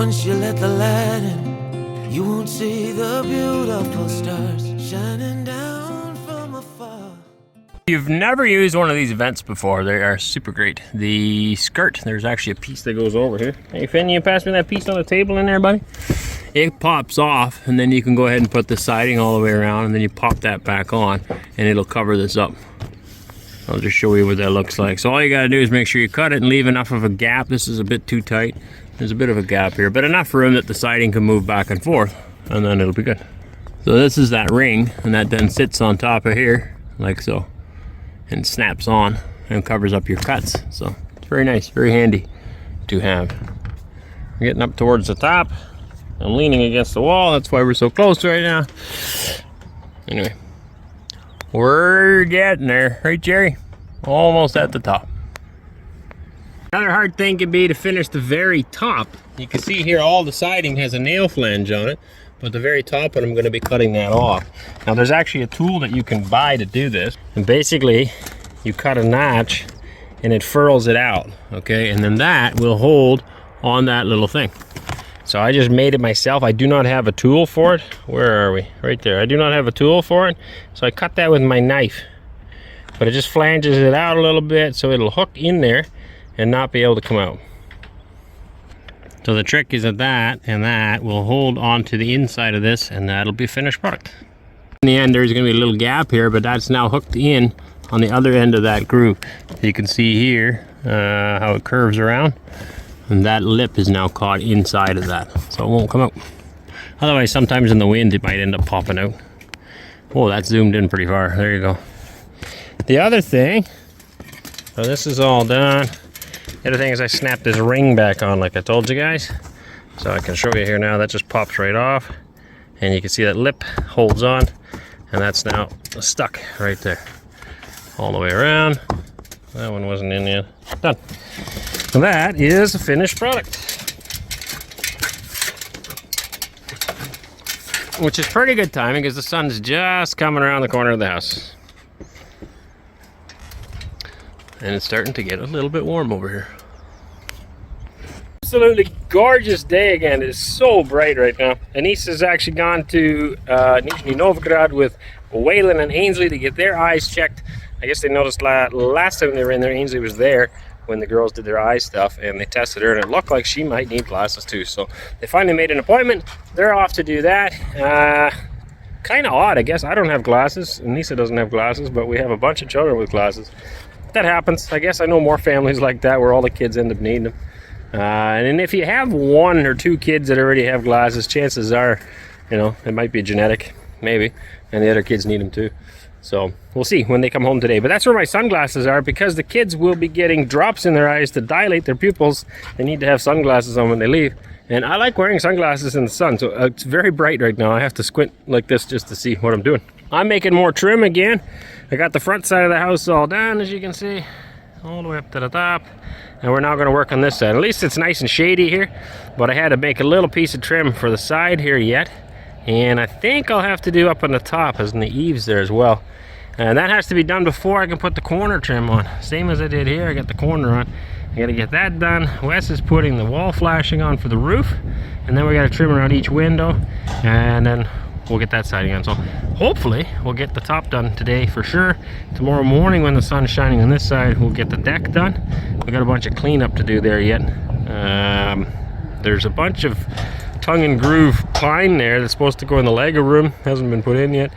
Once you let the light in, you won't see the beautiful stars shining down from afar. If you've never used one of these vents before, they are super great. The skirt, there's actually a piece that goes over here. Hey Finn, you pass me that piece on the table in there, buddy? It pops off, and then you can go ahead and put the siding all the way around, and then you pop that back on, and it'll cover this up. I'll just show you what that looks like. So all you gotta do is make sure you cut it and leave enough of a gap. This is a bit too tight. There's a bit of a gap here, but enough room that the siding can move back and forth, and then it'll be good. So this is that ring, and that then sits on top of here, like so, and snaps on and covers up your cuts. So it's very nice, very handy to have. We're getting up towards the top. I'm leaning against the wall, that's why we're so close right now. Anyway, we're getting there, right Jerry? Almost at the top. Another hard thing can be to finish the very top. You can see here all the siding has a nail flange on it, but the very top one I'm going to be cutting that off. Now there's actually a tool that you can buy to do this, and basically you cut a notch and it furrows it out, okay, and then that will hold on that little thing. So I just made it myself. I do not have a tool for it. Where are we? Right there. I do not have a tool for it, so I cut that with my knife, but it just flanges it out a little bit so it'll hook in there and not be able to come out. So the trick is that and that will hold onto the inside of this, and that'll be finished product. In the end, there's going to be a little gap here, but that's now hooked in on the other end of that groove. You can see here how it curves around, and that lip is now caught inside of that, so it won't come out. Otherwise, sometimes in the wind it might end up popping out. Oh, that's zoomed in pretty far. There you go. The other thing, so this is all done. The other thing is I snapped this ring back on like I told you guys. So I can show you here now, that just pops right off. And you can see that lip holds on, and that's now stuck right there. All the way around. That one wasn't in yet. Done. So that is a finished product. Which is pretty good timing because the sun's just coming around the corner of the house. And it's starting to get a little bit warm over here. Absolutely gorgeous day again. It is so bright right now. Anneesa's actually gone to Nizhny Novgorod with Waylon and Ainsley to get their eyes checked. I guess they noticed last time they were in there, Ainsley was there when the girls did their eye stuff, and they tested her, and it looked like she might need glasses too. So they finally made an appointment. They're off to do that. Kind of odd, I guess. I don't have glasses. Anneesa doesn't have glasses, but we have a bunch of children with glasses. That happens. I guess I know more families like that where all the kids end up needing them. And if you have one or two kids that already have glasses, chances are, you know, it might be genetic, maybe, and the other kids need them too. So we'll see when they come home today. But that's where my sunglasses are, because the kids will be getting drops in their eyes to dilate their pupils. They need to have sunglasses on when they leave. And I like wearing sunglasses in the sun, so it's very bright right now. I have to squint like this just to see what I'm doing. I'm making more trim again. I got the front side of the house all done, as you can see, all the way up to the top. And we're now going to work on this side. At least it's nice and shady here, but I had to make a little piece of trim for the side here yet. And I think I'll have to do up on the top, as in the eaves there as well. And that has to be done before I can put the corner trim on. Same as I did here, I got the corner on. I got to get that done. Wes is putting the wall flashing on for the roof, and then we got to trim around each window, and then we'll get that siding on. So hopefully we'll get the top done today for sure. Tomorrow morning when the sun's shining on this side, we'll get the deck done. We got a bunch of cleanup to do there yet. There's a bunch of tongue and groove pine there that's supposed to go in the Lego room. Hasn't been put in yet.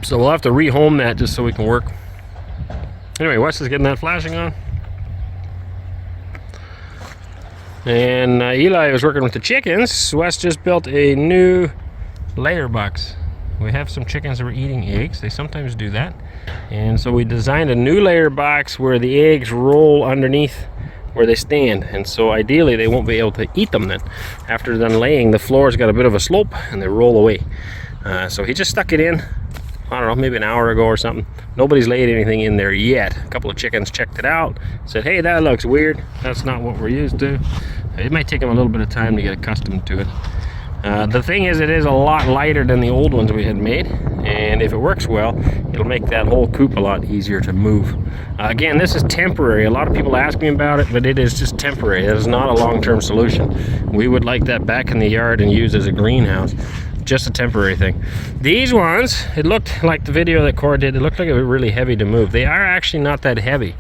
So we'll have to rehome that just so we can work. Anyway, Wes is getting that flashing on. And Eli was working with the chickens. Wes just built a new layer box. We have some chickens that were eating eggs. They sometimes do that. And so we designed a new layer box where the eggs roll underneath where they stand. And so ideally they won't be able to eat them then. After they're done laying, the floor's got a bit of a slope and they roll away. So he just stuck it in, I don't know, maybe an hour ago or something. Nobody's laid anything in there yet. A couple of chickens checked it out, said, hey, that looks weird. That's not what we're used to. It might take them a little bit of time to get accustomed to it. The thing is, it is a lot lighter than the old ones we had made, and if it works well, it'll make that whole coop a lot easier to move. Again, this is temporary. A lot of people ask me about it, but it is just temporary. It is not a long-term solution. We would like that back in the yard and use as a greenhouse. Just a temporary thing. These ones, it looked like the video that Cora did, it looked like it was really heavy to move. They are actually not that heavy.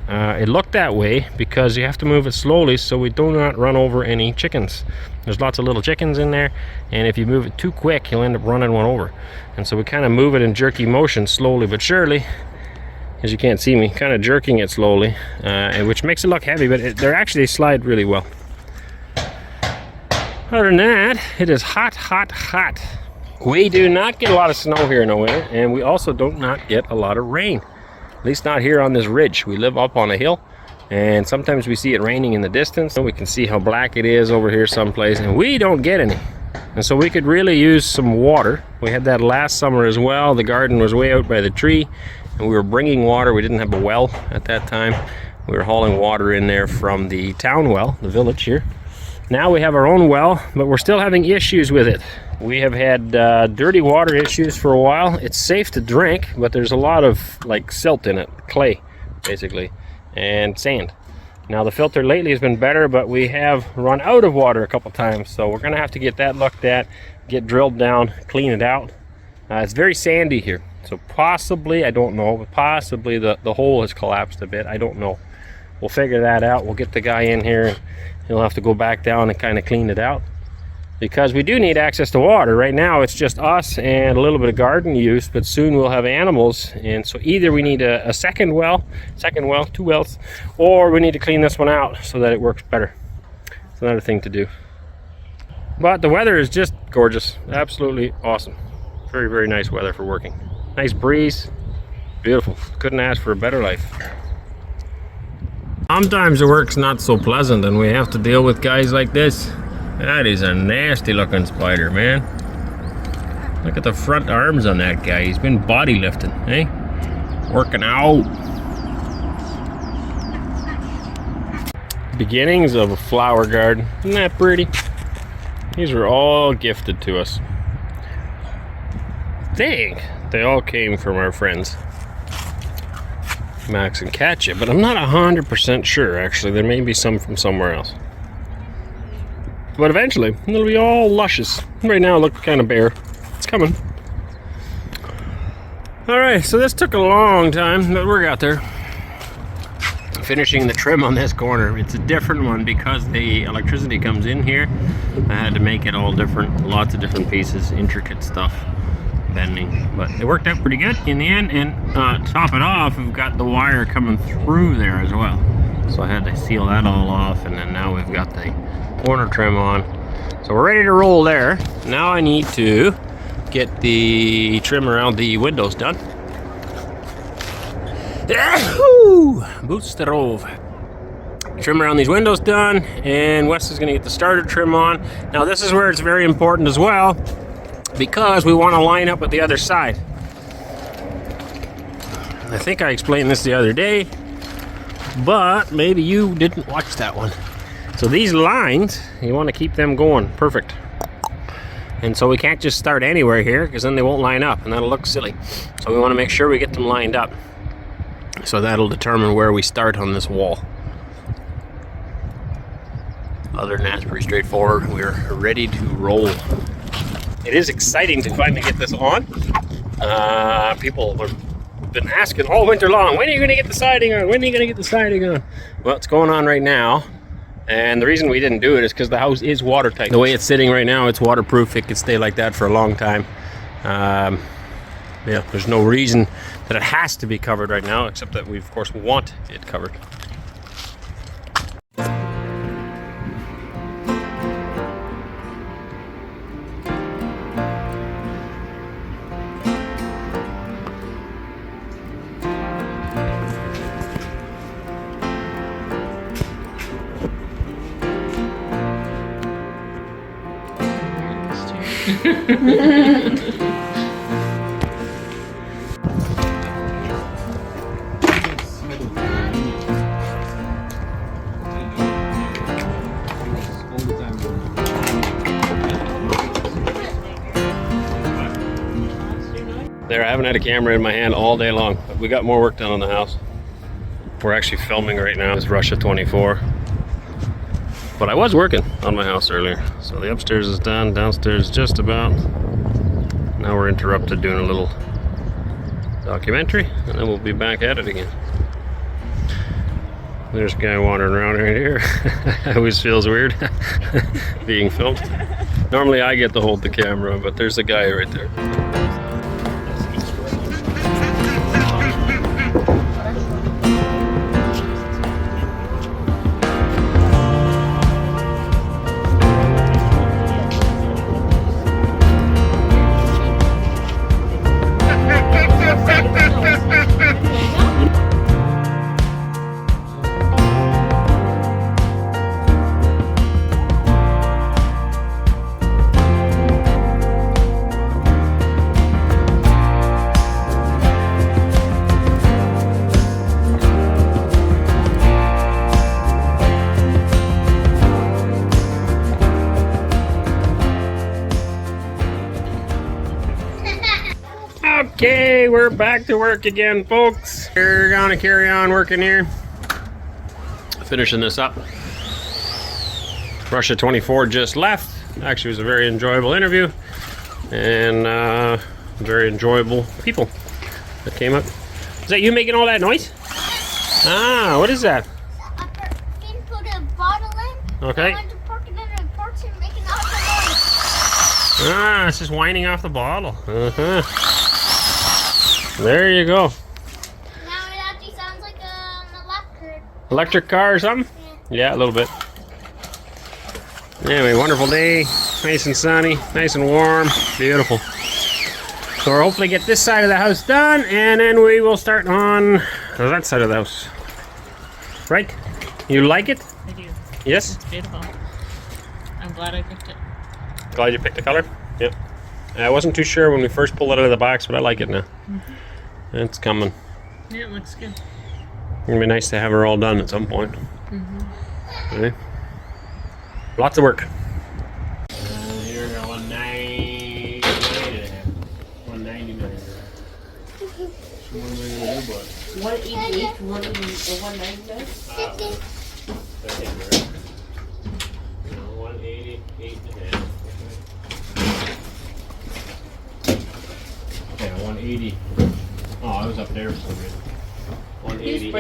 It looked that way because you have to move it slowly so we do not run over any chickens. There's lots of little chickens in there, and if you move it too quick, you'll end up running one over. And so we kind of move it in jerky motion, slowly but surely, as you can't see me, kind of jerking it slowly, which makes it look heavy, but they actually slide really well. Other than that, it is hot, hot, hot. We do not get a lot of snow here in the winter, and we also do not get a lot of rain. At least not here on this ridge. We live up on a hill, and sometimes we see it raining in the distance. We can see how black it is over here someplace, and we don't get any. And so we could really use some water. We had that last summer as well. The garden was way out by the tree, and we were bringing water. We didn't have a well at that time. We were hauling water in there from the town well, the village here. Now we have our own well, but we're still having issues with it. We have had dirty water issues for a while. It's safe to drink, but there's a lot of like silt in it, clay basically, and sand. Now the filter lately has been better, but we have run out of water a couple times, so we're gonna have to get that looked at, get drilled down, clean it out. It's very sandy here, so possibly, I don't know, but possibly the hole has collapsed a bit. I don't know. We'll figure that out. We'll get the guy in here, and he'll have to go back down and kind of clean it out, because we do need access to water. Right now it's just us and a little bit of garden use, but soon we'll have animals, and so either we need a second well, two wells, or we need to clean this one out so that it works better. It's another thing to do. But the weather is just gorgeous, absolutely awesome. Very, very nice weather for working. Nice breeze, beautiful. Couldn't ask for a better life. Sometimes the work's not so pleasant and we have to deal with guys like this. That is a nasty looking spider, man. Look at the front arms on that guy. He's been body lifting, eh? Working out. Beginnings of a flower garden. Isn't that pretty? These were all gifted to us. I think they all came from our friends Max and Katya, but I'm not 100% sure actually. There may be some from somewhere else. But eventually, it'll be all luscious. Right now it looks kind of bare. It's coming. Alright, so this took a long time, but we got there. Finishing the trim on this corner. It's a different one because the electricity comes in here. I had to make it all different, lots of different pieces, intricate stuff, bending. But it worked out pretty good in the end, and to top it off, we've got the wire coming through there as well. So I had to seal that all off, and then now we've got the corner trim on. So we're ready to roll there. Now I need to get the trim around the windows done. Boots the rove. Trim around these windows done, and Wes is going to get the starter trim on. Now this is where it's very important as well, because we want to line up with the other side. I think I explained this the other day, but maybe you didn't watch that one. So these lines, you want to keep them going perfect. And so we can't just start anywhere here, because then they won't line up and that'll look silly. So we want to make sure we get them lined up. So that'll determine where we start on this wall. Other than that, it's pretty straightforward. We're ready to roll. It is exciting to finally get this on. People have been asking all winter long, when are you going to get the siding on? When are you going to get the siding on? Well, it's going on right now. And the reason we didn't do it is because the house is watertight. The way it's sitting right now, it's waterproof. It could stay like that for a long time. Yeah, there's no reason that it has to be covered right now, except that we, of course, want it covered. haven't had a camera in my hand all day long. But we got more work done on the house. We're actually filming right now. It's Russia 24. But I was working on my house earlier. So the upstairs is done, downstairs just about. Now we're interrupted doing a little documentary, and then we'll be back at it again. There's a guy wandering around right here. It always feels weird being filmed. Normally I get to hold the camera, but there's a guy right there. Okay, we're back to work again, folks. We're gonna carry on working here. Finishing this up. Russia 24 just left. Actually, it was a very enjoyable interview. And very enjoyable people that came up. Is that you making all that noise? Ah, what is that? I put a bottle in. Okay. I went to park it in the porch and making all the noise. Ah, it's just whining off the bottle. There you go. Now it actually sounds like an Electric car or something? Yeah, a little bit. Anyway, wonderful day. Nice and sunny, nice and warm. Beautiful. So we'll hopefully get this side of the house done, and then we will start on that side of the house. Right? You like it? I do. Yes? It's beautiful. I'm glad I picked it. Glad you picked the color? Yep. I wasn't too sure when we first pulled it out of the box, but I like it now. It's coming. Yeah, it looks good. It'll be nice to have her all done at some point. Okay. Lots of work. Here we go, 190. 199. 188, 199. 188 and a half. Okay, 180. Oh, I was up there for some reason. 180.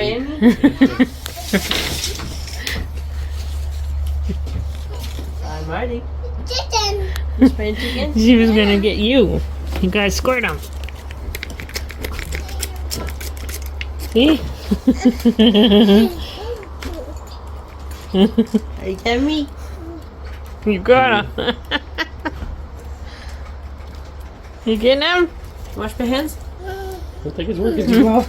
I'm ready. Chicken. You spraying chicken? She was gonna get you. You gotta squirt them. See? Are you kidding me? You gotta. You getting them? Wash my hands? I don't think it's working too well.